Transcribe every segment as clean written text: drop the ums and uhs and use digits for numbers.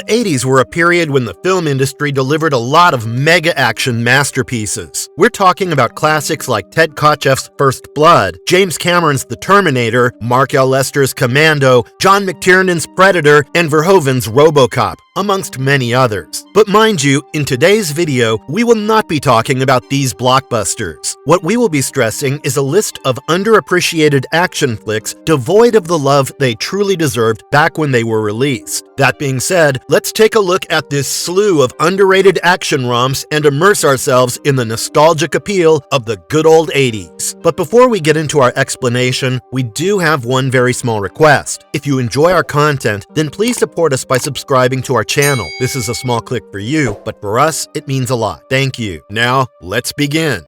The 80s were a period when the film industry delivered a lot of mega-action masterpieces. We're talking about classics like Ted Kotcheff's First Blood, James Cameron's The Terminator, Mark L. Lester's Commando, John McTiernan's Predator, and Verhoeven's RoboCop, amongst many others. But mind you, in today's video, we will not be talking about these blockbusters. What we will be stressing is a list of underappreciated action flicks devoid of the love they truly deserved back when they were released. That being said, let's take a look at this slew of underrated action romps and immerse ourselves in the nostalgic appeal of the good old 80s. But before we get into our explanation, we do have one very small request. If you enjoy our content, then please support us by subscribing to our channel. This is a small click for you, but for us, it means a lot. Thank you. Now, let's begin.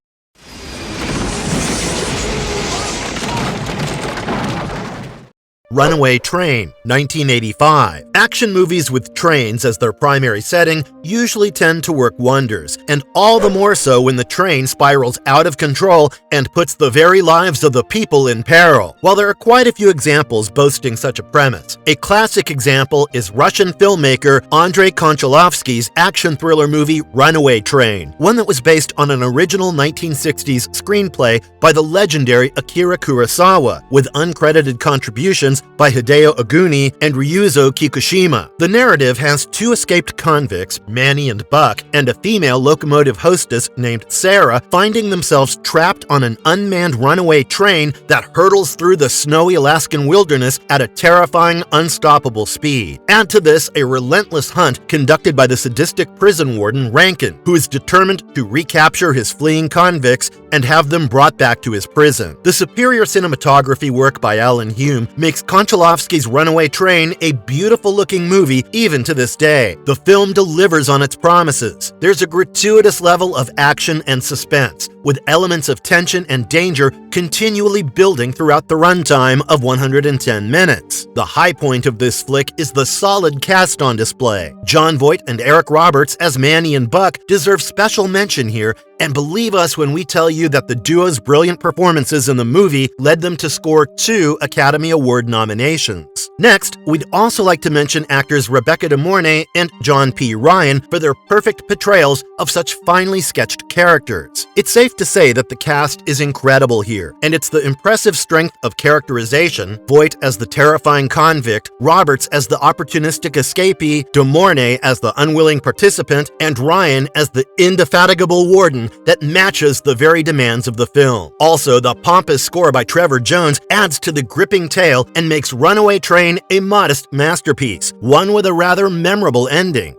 Runaway Train, 1985. Action movies with trains as their primary setting usually tend to work wonders, and all the more so when the train spirals out of control and puts the very lives of the people in peril. While there are quite a few examples boasting such a premise, a classic example is Russian filmmaker Andrei Konchalovsky's action thriller movie Runaway Train, one that was based on an original 1960s screenplay by the legendary Akira Kurosawa, with uncredited contributions by Hideo Oguni and Ryuzo Kikushima. The narrative has two escaped convicts, Manny and Buck, and a female locomotive hostess named Sarah finding themselves trapped on an unmanned runaway train that hurtles through the snowy Alaskan wilderness at a terrifying, unstoppable speed. Add to this a relentless hunt conducted by the sadistic prison warden Rankin, who is determined to recapture his fleeing convicts and have them brought back to his prison. The superior cinematography work by Alan Hume makes Konchalovsky's Runaway Train a beautiful-looking movie even to this day. The film delivers on its promises. There's a gratuitous level of action and suspense, with elements of tension and danger continually building throughout the runtime of 110 minutes. The high point of this flick is the solid cast on display. Jon Voight and Eric Roberts as Manny and Buck deserve special mention here, and believe us when we tell you that the duo's brilliant performances in the movie led them to score 2 Academy Award nominations. Next, we'd also like to mention actors Rebecca De Mornay and John P. Ryan for their perfect portrayals of such finely sketched characters. It's safe to say that the cast is incredible here, and it's the impressive strength of characterization, Voight as the terrifying convict, Roberts as the opportunistic escapee, De Mornay as the unwilling participant, and Ryan as the indefatigable warden that matches the very demands of the film. Also, the pompous score by Trevor Jones adds to the gripping tale and makes Runaway Train a modest masterpiece, one with a rather memorable ending.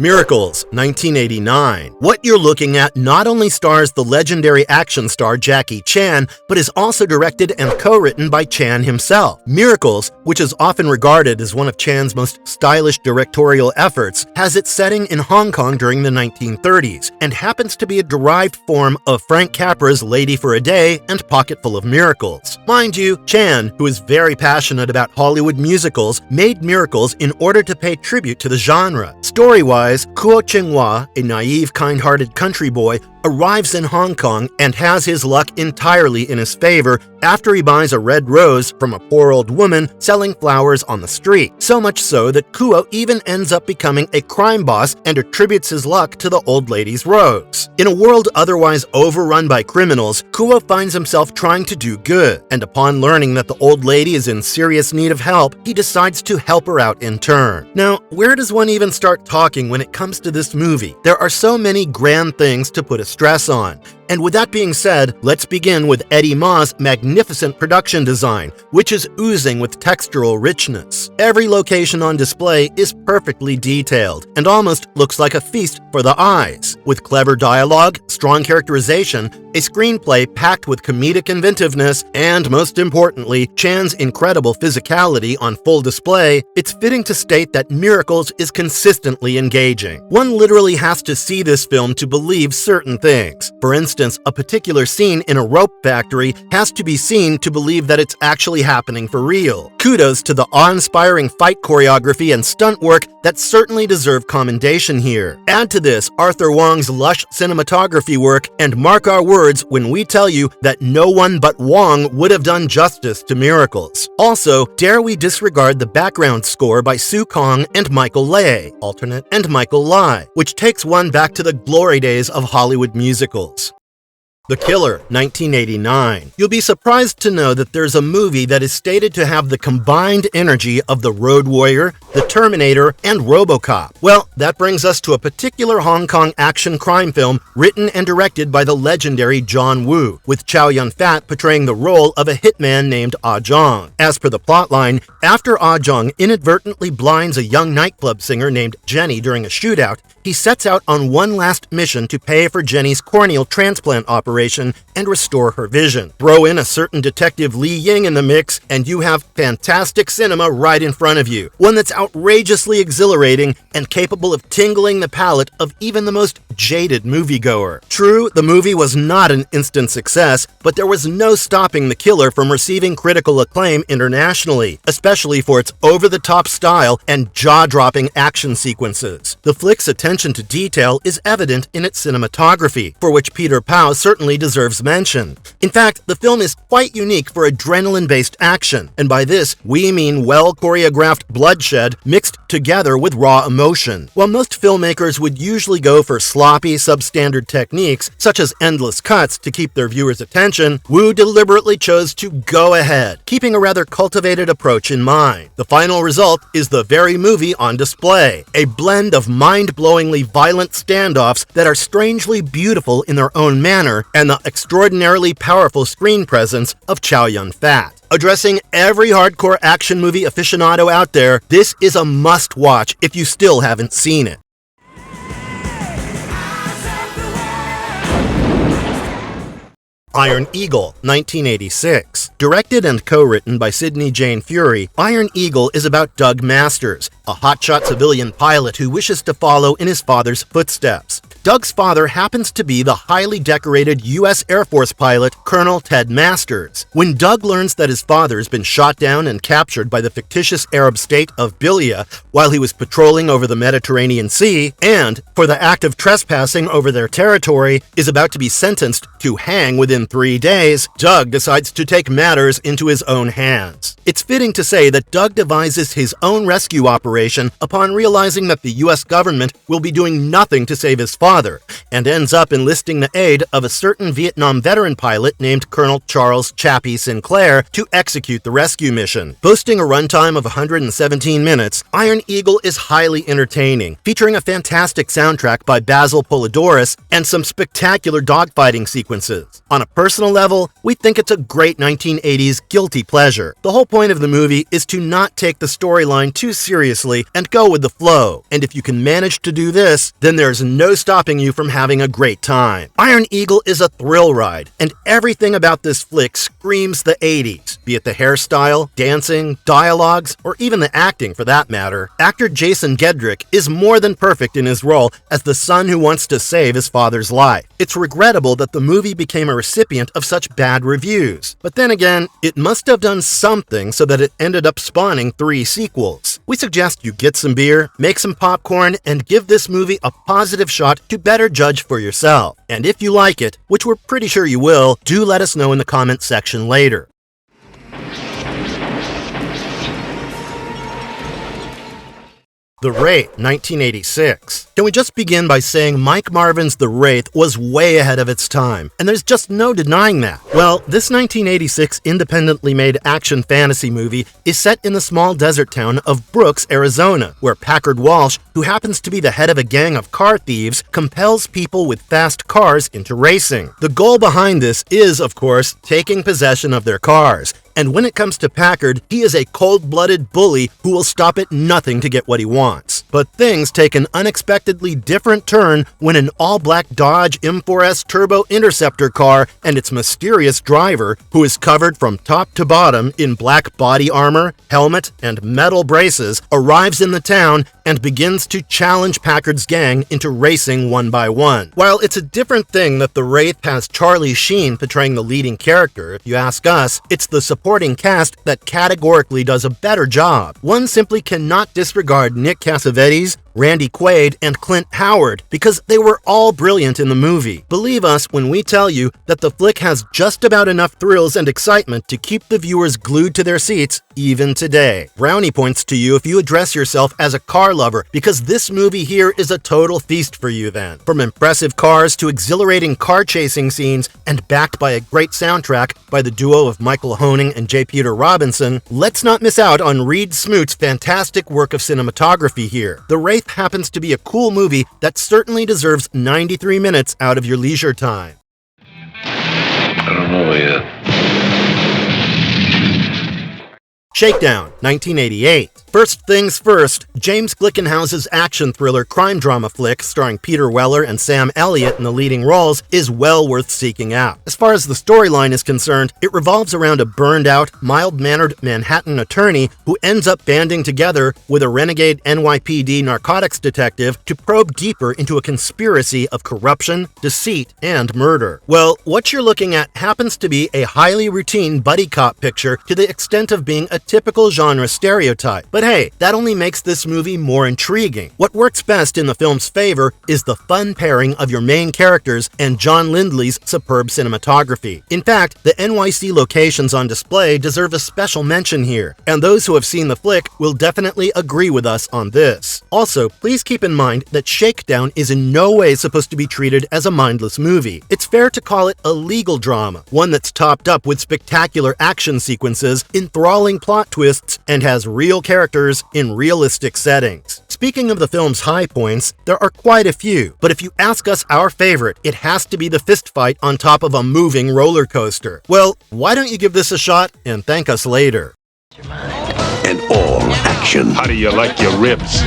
Miracles, 1989. What you're looking at not only stars the legendary action star Jackie Chan, but is also directed and co-written by Chan himself. Miracles, which is often regarded as one of Chan's most stylish directorial efforts, has its setting in Hong Kong during the 1930s, and happens to be a derived form of Frank Capra's Lady for a Day and Pocketful of Miracles. Mind you, Chan, who is very passionate about Hollywood musicals, made Miracles in order to pay tribute to the genre. Story-wise, Kuo Cheng-hua, a naive, kind-hearted country boy, arrives in Hong Kong and has his luck entirely in his favor after he buys a red rose from a poor old woman selling flowers on the street. So much so that Kuo even ends up becoming a crime boss and attributes his luck to the old lady's rose. In a world otherwise overrun by criminals, Kuo finds himself trying to do good, and upon learning that the old lady is in serious need of help, he decides to help her out in turn. Now, where does one even start talking when it comes to this movie? There are so many grand things to put a stress on. And with that being said, let's begin with Eddie Ma's magnificent production design, which is oozing with textural richness. Every location on display is perfectly detailed and almost looks like a feast for the eyes. With clever dialogue, strong characterization, a screenplay packed with comedic inventiveness, and most importantly, Chan's incredible physicality on full display, it's fitting to state that Miracles is consistently engaging. One literally has to see this film to believe certain things. For instance, instance, a particular scene in a rope factory has to be seen to believe that it's actually happening for real. Kudos to the awe-inspiring fight choreography and stunt work that certainly deserve commendation here. Add to this Arthur Wong's lush cinematography work, and mark our words when we tell you that no one but Wong would have done justice to Miracles. Also, dare we disregard the background score by Sue Kong and Michael Lai, alternate, and Michael Lai, which takes one back to the glory days of Hollywood musicals. The Killer, 1989. You'll be surprised to know that there's a movie that is stated to have the combined energy of The Road Warrior, The Terminator, and RoboCop. Well, that brings us to a particular Hong Kong action crime film written and directed by the legendary John Woo, with Chow Yun-fat portraying the role of a hitman named Ah Jong. As per the plotline, after Ah Jong inadvertently blinds a young nightclub singer named Jenny during a shootout, he sets out on one last mission to pay for Jenny's corneal transplant operation and restore her vision. Throw in a certain detective Li Ying in the mix, and you have fantastic cinema right in front of you. One that's outrageously exhilarating and capable of tingling the palate of even the most jaded moviegoer. True, the movie was not an instant success, but there was no stopping The Killer from receiving critical acclaim internationally, especially for its over-the-top style and jaw-dropping action sequences. The flick's attention to detail is evident in its cinematography, for which Peter Pao certainly deserves mention. In fact, the film is quite unique for adrenaline-based action, and by this, we mean well-choreographed bloodshed mixed together with raw emotion. While most filmmakers would usually go for sloppy, substandard techniques, such as endless cuts to keep their viewers' attention, Woo deliberately chose to go ahead, keeping a rather cultivated approach in mind. The final result is the very movie on display, a blend of mind-blowingly violent standoffs that are strangely beautiful in their own manner, and the extraordinarily powerful screen presence of Chow Yun-fat. Addressing every hardcore action movie aficionado out there, this is a must-watch if you still haven't seen it. Iron Eagle, 1986. Directed and co-written by Sidney Jane Fury, Iron Eagle is about Doug Masters, a hotshot civilian pilot who wishes to follow in his father's footsteps. Doug's father happens to be the highly decorated U.S. Air Force pilot Colonel Ted Masters. When Doug learns that his father's been shot down and captured by the fictitious Arab state of Bilya while he was patrolling over the Mediterranean Sea, and, for the act of trespassing over their territory, is about to be sentenced to hang within 3 days, Doug decides to take matters into his own hands. It's fitting to say that Doug devises his own rescue operation upon realizing that the U.S. government will be doing nothing to save his father, and ends up enlisting the aid of a certain Vietnam veteran pilot named Colonel Charles Chappie Sinclair to execute the rescue mission. Boasting a runtime of 117 minutes, Iron Eagle is highly entertaining, featuring a fantastic soundtrack by Basil Polidoris and some spectacular dogfighting sequences. On a personal level, we think it's a great 1980s guilty pleasure. The whole point of the movie is to not take the storyline too seriously and go with the flow, and if you can manage to do this, then there's no stopping you from having a great time. Iron Eagle is a thrill ride, and everything about this flick screams the 80s, be it the hairstyle, dancing, dialogues, or even the acting for that matter. Actor Jason Gedrick is more than perfect in his role as the son who wants to save his father's life. It's regrettable that the movie became a recipient of such bad reviews, but then again, it must have done something so that it ended up spawning 3 sequels. We suggest you get some beer, make some popcorn, and give this movie a positive shot to better judge for yourself. And if you like it, which we're pretty sure you will, do let us know in the comments section later. The Wraith, 1986. Can we just begin by saying Mike Marvin's The Wraith was way ahead of its time, and there's just no denying that. Well, this 1986 independently made action fantasy movie is set in the small desert town of Brooks, Arizona, where Packard Walsh, who happens to be the head of a gang of car thieves, compels people with fast cars into racing. The goal behind this is, of course, taking possession of their cars. And when it comes to Packard, he is a cold-blooded bully who will stop at nothing to get what he wants. But things take an unexpectedly different turn when an all-black Dodge M4S Turbo Interceptor car and its mysterious driver, who is covered from top to bottom in black body armor, helmet, and metal braces, arrives in the town and begins to challenge Packard's gang into racing one by one. While it's a different thing that the Wraith has Charlie Sheen portraying the leading character, if you ask us, it's the supporting cast that categorically does a better job. One simply cannot disregard Nick Cassavetes, Randy Quaid, and Clint Howard because they were all brilliant in the movie. Believe us when we tell you that the flick has just about enough thrills and excitement to keep the viewers glued to their seats even today. Brownie points to you if you address yourself as a car lover, because this movie here is a total feast for you then. From impressive cars to exhilarating car chasing scenes, and backed by a great soundtrack by the duo of Michael Hoening and J. Peter Robinson, let's not miss out on Reed Smoot's fantastic work of cinematography here. The Wraith happens to be a cool movie that certainly deserves 93 minutes out of your leisure time. I don't know yet. Shakedown, 1988. First things first, James Glickenhaus's action thriller crime drama flick starring Peter Weller and Sam Elliott in the leading roles is well worth seeking out. As far as the storyline is concerned, it revolves around a burned-out, mild-mannered Manhattan attorney who ends up banding together with a renegade NYPD narcotics detective to probe deeper into a conspiracy of corruption, deceit, and murder. Well, what you're looking at happens to be a highly routine buddy cop picture to the extent of being a typical genre stereotype. But hey, that only makes this movie more intriguing. What works best in the film's favor is the fun pairing of your main characters and John Lindley's superb cinematography. In fact, the NYC locations on display deserve a special mention here, and those who have seen the flick will definitely agree with us on this. Also, please keep in mind that Shakedown is in no way supposed to be treated as a mindless movie. It's fair to call it a legal drama, one that's topped up with spectacular action sequences, enthralling plot twists, and has real characters in realistic settings. Speaking of the film's high points, there are quite a few, but if you ask us our favorite, it has to be the fist fight on top of a moving roller coaster. Well, why don't you give this a shot and thank us later? And all action. How do you like your ribs?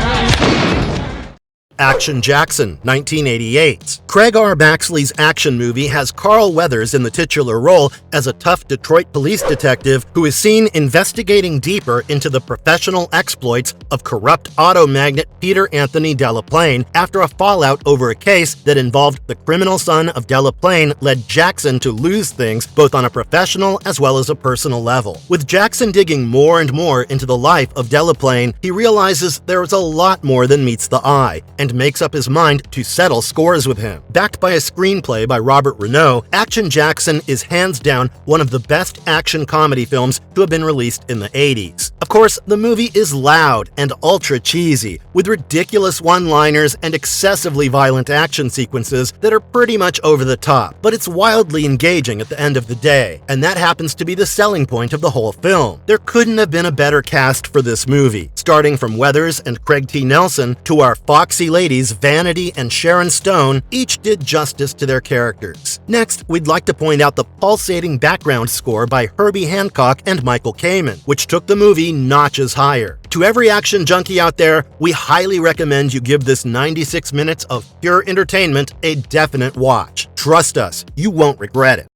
Action Jackson, 1988. Craig R. Baxley's action movie has Carl Weathers in the titular role as a tough Detroit police detective who is seen investigating deeper into the professional exploits of corrupt auto magnate Peter Anthony Delaplane after a fallout over a case that involved the criminal son of Delaplane led Jackson to lose things both on a professional as well as a personal level. With Jackson digging more and more into the life of Delaplane, he realizes there is a lot more than meets the eye, and makes up his mind to settle scores with him. Backed by a screenplay by Robert Renault, Action Jackson is hands down one of the best action comedy films to have been released in the 80s. Of course, the movie is loud and ultra cheesy, with ridiculous one-liners and excessively violent action sequences that are pretty much over the top, but it's wildly engaging at the end of the day, and that happens to be the selling point of the whole film. There couldn't have been a better cast for this movie, starting from Weathers and Craig T. Nelson to our foxy ladies Vanity and Sharon Stone. Each did justice to their characters. Next, we'd like to point out the pulsating background score by Herbie Hancock and Michael Kamen, which took the movie notches higher. To every action junkie out there, we highly recommend you give this 96 minutes of pure entertainment a definite watch. Trust us, you won't regret it.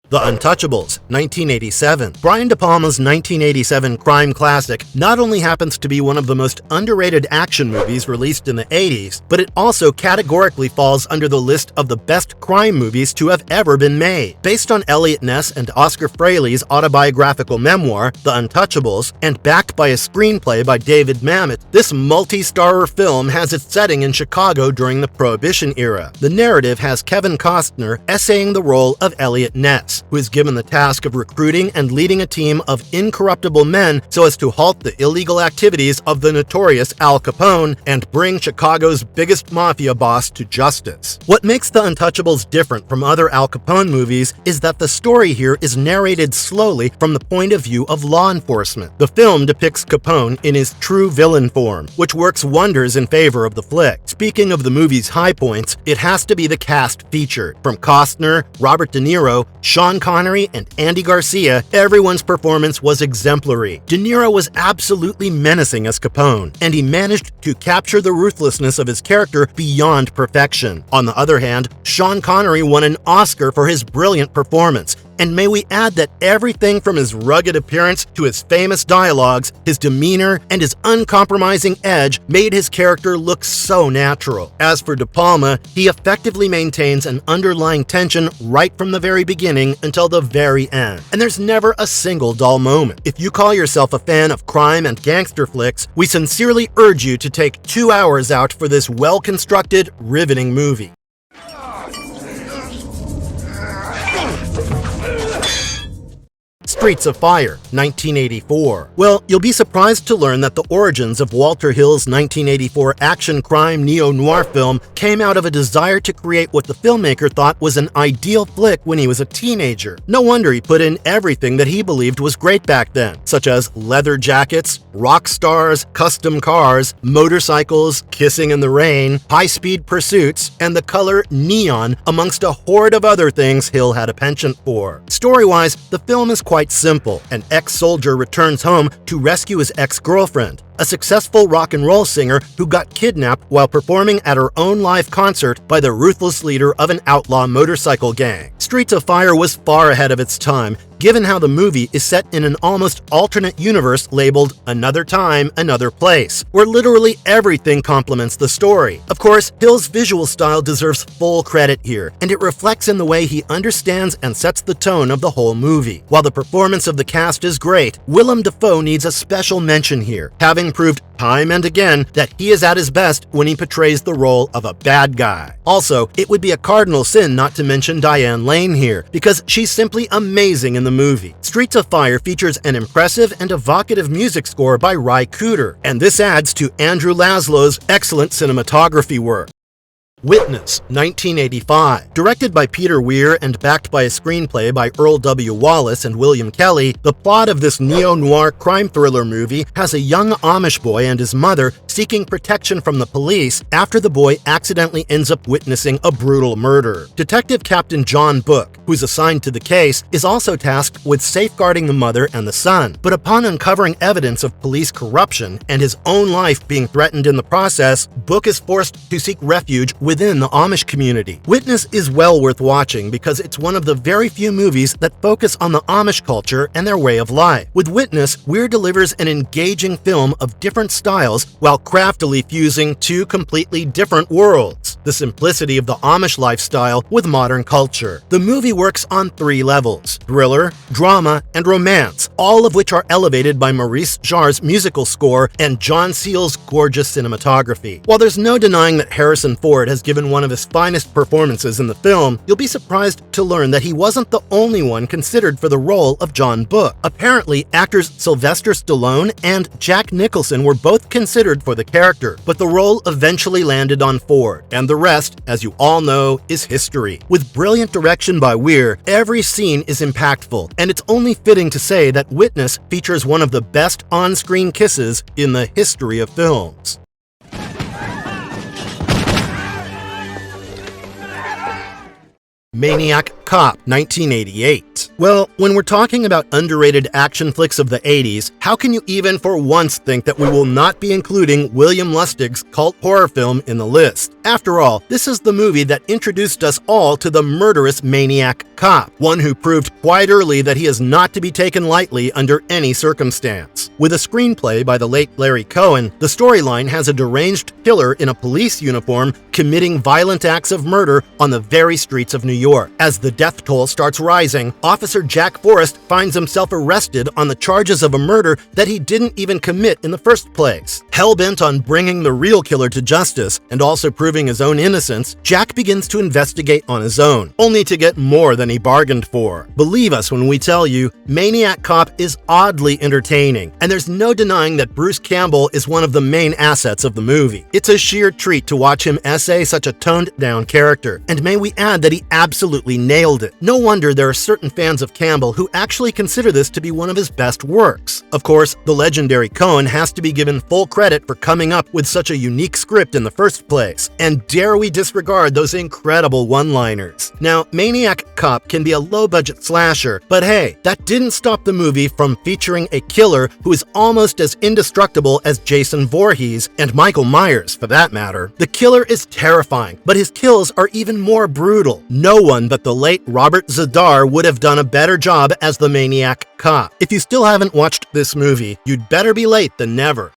The Untouchables, 1987. Brian De Palma's 1987 crime classic not only happens to be one of the most underrated action movies released in the 80s, but it also categorically falls under the list of the best crime movies to have ever been made. Based on Elliot Ness and Oscar Fraley's autobiographical memoir, The Untouchables, and backed by a screenplay by David Mamet, this multi-starrer film has its setting in Chicago during the Prohibition era. The narrative has Kevin Costner essaying the role of Elliot Ness, who is given the task of recruiting and leading a team of incorruptible men so as to halt the illegal activities of the notorious Al Capone and bring Chicago's biggest mafia boss to justice. What makes The Untouchables different from other Al Capone movies is that the story here is narrated slowly from the point of view of law enforcement. The film depicts Capone in his true villain form, which works wonders in favor of the flick. Speaking of the movie's high points, it has to be the cast featured, from Costner, Robert De Niro, Sean Sean Connery and Andy Garcia, everyone's performance was exemplary. De Niro was absolutely menacing as Capone, and he managed to capture the ruthlessness of his character beyond perfection. On the other hand, Sean Connery won an Oscar for his brilliant performance, and may we add that everything from his rugged appearance to his famous dialogues, his demeanor, and his uncompromising edge made his character look so natural. As for De Palma, he effectively maintains an underlying tension right from the very beginning until the very end, and there's never a single dull moment. If you call yourself a fan of crime and gangster flicks, we sincerely urge you to take 2 hours out for this well-constructed, riveting movie. Streets of Fire, 1984. Well, you'll be surprised to learn that the origins of Walter Hill's 1984 action crime neo-noir film came out of a desire to create what the filmmaker thought was an ideal flick when he was a teenager. No wonder he put in everything that he believed was great back then, such as leather jackets, rock stars, custom cars, motorcycles, kissing in the rain, high-speed pursuits, and the color neon, amongst a horde of other things Hill had a penchant for. Story-wise, the film is quite simple. An ex-soldier returns home to rescue his ex-girlfriend, a successful rock and roll singer who got kidnapped while performing at her own live concert by the ruthless leader of an outlaw motorcycle gang. Streets of Fire was far ahead of its time, given how the movie is set in an almost alternate universe labeled Another Time, Another Place, where literally everything complements the story. Of course, Hill's visual style deserves full credit here, and it reflects in the way he understands and sets the tone of the whole movie. While the performance of the cast is great, Willem Dafoe needs a special mention here, having proved time and again that he is at his best when he portrays the role of a bad guy. Also, it would be a cardinal sin not to mention Diane Lane here, because she's simply amazing in the movie. Streets of Fire features an impressive and evocative music score by Ry Cooder, and this adds to Andrew Laszlo's excellent cinematography work. Witness, 1985. Directed by Peter Weir and backed by a screenplay by Earl W. Wallace and William Kelly, the plot of this neo-noir crime thriller movie has a young Amish boy and his mother seeking protection from the police after the boy accidentally ends up witnessing a brutal murder. Detective Captain John Book, who's assigned to the case, is also tasked with safeguarding the mother and the son. But upon uncovering evidence of police corruption and his own life being threatened in the process, Book is forced to seek refuge within the Amish community. Witness is well worth watching because it's one of the very few movies that focus on the Amish culture and their way of life. With Witness, Weir delivers an engaging film of different styles while craftily fusing two completely different worlds: the simplicity of the Amish lifestyle with modern culture. The movie works on 3 levels: thriller, drama, and romance, all of which are elevated by Maurice Jarre's musical score and John Seale's gorgeous cinematography. While there's no denying that Harrison Ford has given one of his finest performances in the film, you'll be surprised to learn that he wasn't the only one considered for the role of John Book. Apparently, actors Sylvester Stallone and Jack Nicholson were both considered for the character, but the role eventually landed on Ford, and the rest, as you all know, is history. With brilliant direction by Weir, every scene is impactful, and it's only fitting to say that Witness features one of the best on-screen kisses in the history of films. Maniac Cop, 1988. Well, when we're talking about underrated action flicks of the 80s, how can you even for once think that we will not be including William Lustig's cult horror film in the list? After all, this is the movie that introduced us all to the murderous Maniac Cop, one who proved quite early that he is not to be taken lightly under any circumstance. With a screenplay by the late Larry Cohen, the storyline has a deranged killer in a police uniform committing violent acts of murder on the very streets of New York. As the death toll starts rising, Officer Jack Forrest finds himself arrested on the charges of a murder that he didn't even commit in the first place. Hell-bent on bringing the real killer to justice and also proving his own innocence, Jack begins to investigate on his own, only to get more than he bargained for. Believe us when we tell you, Maniac Cop is oddly entertaining, and there's no denying that Bruce Campbell is one of the main assets of the movie. It's a sheer treat to watch him essay such a toned-down character, and may we add that he absolutely nails nailed it. No wonder there are certain fans of Campbell who actually consider this to be one of his best works. Of course, the legendary Coen has to be given full credit for coming up with such a unique script in the first place, and dare we disregard those incredible one-liners. Now, Maniac Cop can be a low-budget slasher, but hey, that didn't stop the movie from featuring a killer who is almost as indestructible as Jason Voorhees, and Michael Myers, for that matter. The killer is terrifying, but his kills are even more brutal. No one but the late Robert Zadar would have done a better job as the Maniac Cop. If you still haven't watched this movie, you'd better be late than never.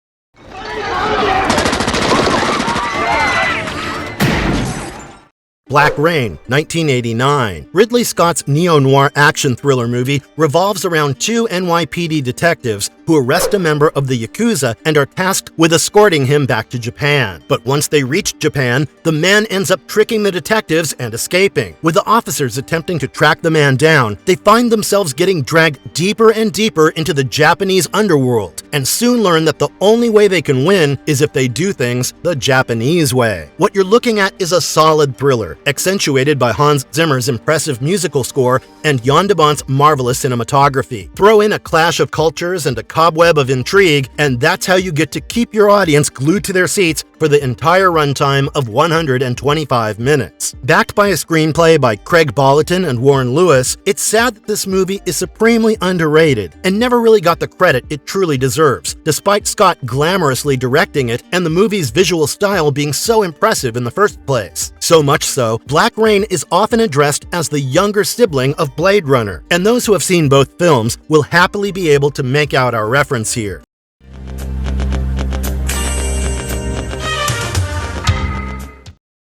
Black Rain, 1989. Ridley Scott's neo-noir action thriller movie revolves around two NYPD detectives who arrest a member of the Yakuza and are tasked with escorting him back to Japan. But once they reach Japan, the man ends up tricking the detectives and escaping. With the officers attempting to track the man down, they find themselves getting dragged deeper and deeper into the Japanese underworld, and soon learn that the only way they can win is if they do things the Japanese way. What you're looking at is a solid thriller, accentuated by Hans Zimmer's impressive musical score and Jan de Bont's marvelous cinematography. Throw in a clash of cultures and a cobweb of intrigue, and that's how you get to keep your audience glued to their seats for the entire runtime of 125 minutes. Backed by a screenplay by Craig Bolton and Warren Lewis, it's sad that this movie is supremely underrated and never really got the credit it truly deserves, despite Scott glamorously directing it and the movie's visual style being so impressive in the first place. So much so, Black Rain is often addressed as the younger sibling of Blade Runner, and those who have seen both films will happily be able to make out our reference here.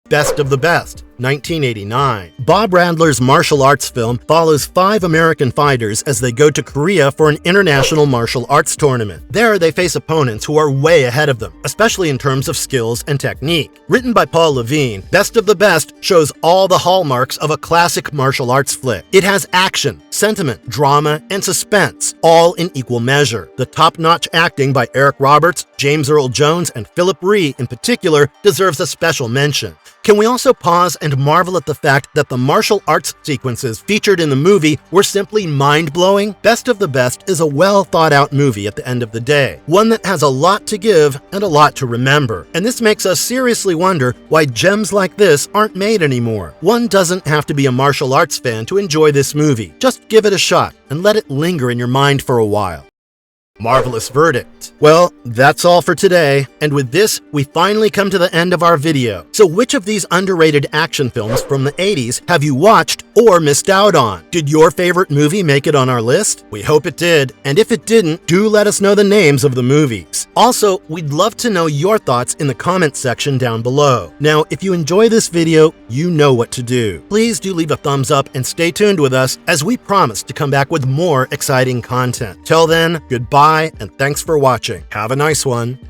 Best of the Best, 1989. Bob Radler's martial arts film follows 5 American fighters as they go to Korea for an international martial arts tournament. There, they face opponents who are way ahead of them, especially in terms of skills and technique. Written by Paul Levine, Best of the Best shows all the hallmarks of a classic martial arts flick. It has action, sentiment, drama, and suspense, all in equal measure. The top-notch acting by Eric Roberts, James Earl Jones, and Philip Rhee in particular deserves a special mention. Can we also pause and marvel at the fact that the martial arts sequences featured in the movie were simply mind-blowing? Best of the Best is a well-thought-out movie at the end of the day, one that has a lot to give and a lot to remember. And this makes us seriously wonder why gems like this aren't made anymore. One doesn't have to be a martial arts fan to enjoy this movie. Just give it a shot and let it linger in your mind for a while. Marvelous verdict. Well, that's all for today, and with this, we finally come to the end of our video. So which of these underrated action films from the 80s have you watched or missed out on? Did your favorite movie make it on our list? We hope it did, and if it didn't, do let us know the names of the movies. Also, we'd love to know your thoughts in the comments section down below. Now, if you enjoy this video, you know what to do. Please do leave a thumbs up and stay tuned with us as we promise to come back with more exciting content. Till then, goodbye and thanks for watching. Have a nice one.